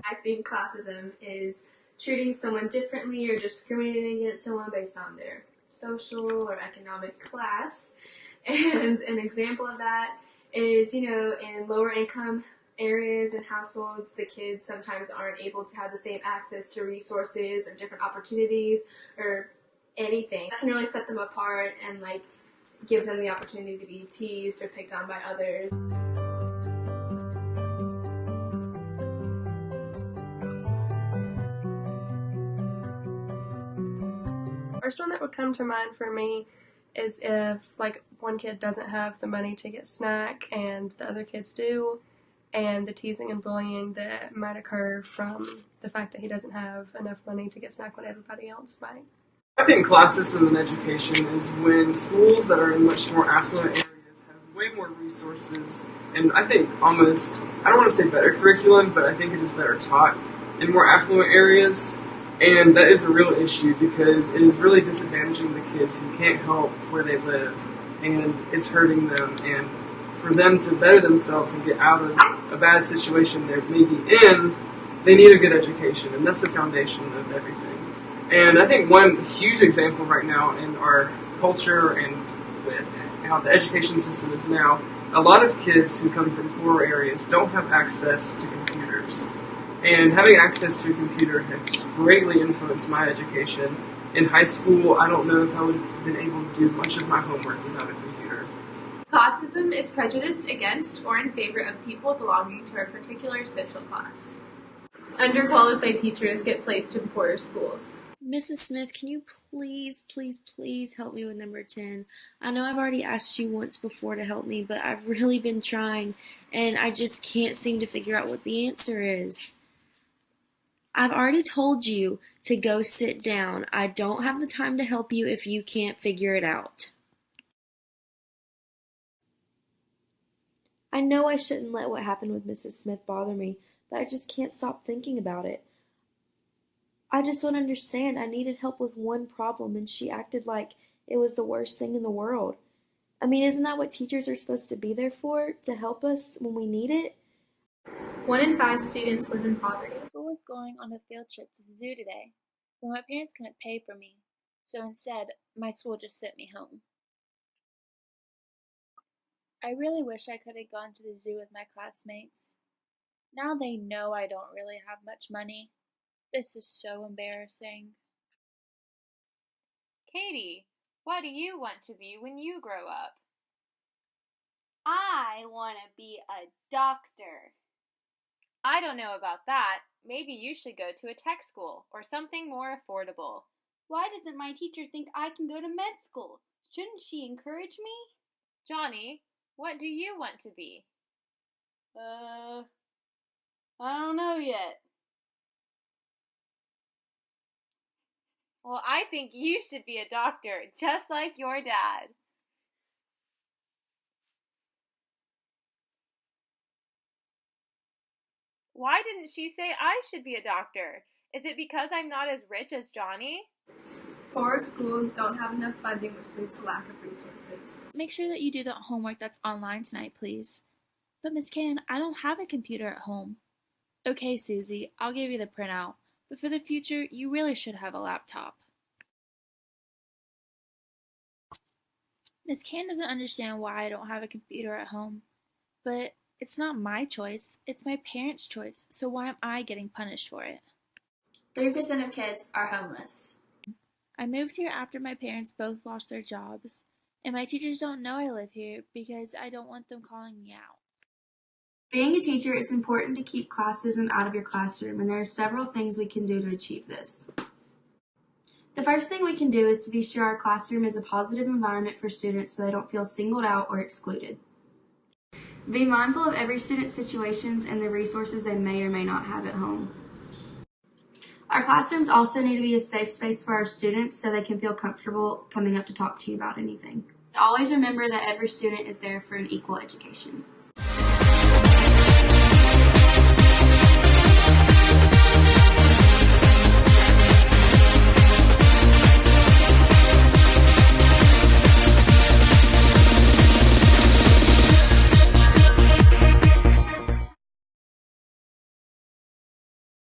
I think classism is treating someone differently or discriminating against someone based on their social or economic class. And an example of that is, in lower income areas and households, the kids sometimes aren't able to have the same access to resources or different opportunities or anything. That can really set them apart and give them the opportunity to be teased or picked on by others. First one that would come to mind for me is if one kid doesn't have the money to get snack and the other kids do, and the teasing and bullying that might occur from the fact that he doesn't have enough money to get snack when everybody else might. I think classism in education is when schools that are in much more affluent areas have way more resources, and I think almost, I don't want to say better curriculum, but I think it is better taught in more affluent areas. And that is a real issue because it is really disadvantaging the kids who can't help where they live, and it's hurting them. And for them to better themselves and get out of a bad situation they're maybe in, they need a good education, and that's the foundation of everything. And I think one huge example right now in our culture and with how the education system is now, a lot of kids who come from poor areas don't have access to computers. And having access to a computer has greatly influenced my education. In high school, I don't know if I would have been able to do much of my homework without a computer. Classism is prejudice against or in favor of people belonging to a particular social class. Underqualified teachers get placed in poorer schools. Mrs. Smith, can you please help me with number 10? I know I've already asked you once before to help me, but I've really been trying, and I just can't seem to figure out what the answer is. I've already told you to go sit down. I don't have the time to help you if you can't figure it out. I know I shouldn't let what happened with Mrs. Smith bother me, but I just can't stop thinking about it. I just don't understand. I needed help with one problem, and she acted like it was the worst thing in the world. I mean, isn't that what teachers are supposed to be there for? To help us when we need it? 1 in 5 students live in poverty. School was going on a field trip to the zoo today, but my parents couldn't pay for me, so instead, my school just sent me home. I really wish I could have gone to the zoo with my classmates. Now they know I don't really have much money. This is so embarrassing. Katie, what do you want to be when you grow up? I want to be a doctor. I don't know about that. Maybe you should go to a tech school or something more affordable. Why doesn't my teacher think I can go to med school? Shouldn't she encourage me? Johnny, what do you want to be? I don't know yet. Well, I think you should be a doctor, just like your dad. Why didn't she say I should be a doctor? Is it because I'm not as rich as Johnny? Poor schools don't have enough funding, which leads to lack of resources. Make sure that you do the homework that's online tonight, please. But Miss Can, I don't have a computer at home. Okay, Susie, I'll give you the printout, but for the future, you really should have a laptop. Miss Can doesn't understand why I don't have a computer at home, but it's not my choice, it's my parents' choice, so why am I getting punished for it? 3% of kids are homeless. I moved here after my parents both lost their jobs, and my teachers don't know I live here because I don't want them calling me out. Being a teacher, it's important to keep classism out of your classroom, and there are several things we can do to achieve this. The first thing we can do is to be sure our classroom is a positive environment for students so they don't feel singled out or excluded. Be mindful of every student's situations and the resources they may or may not have at home. Our classrooms also need to be a safe space for our students so they can feel comfortable coming up to talk to you about anything. Always remember that every student is there for an equal education.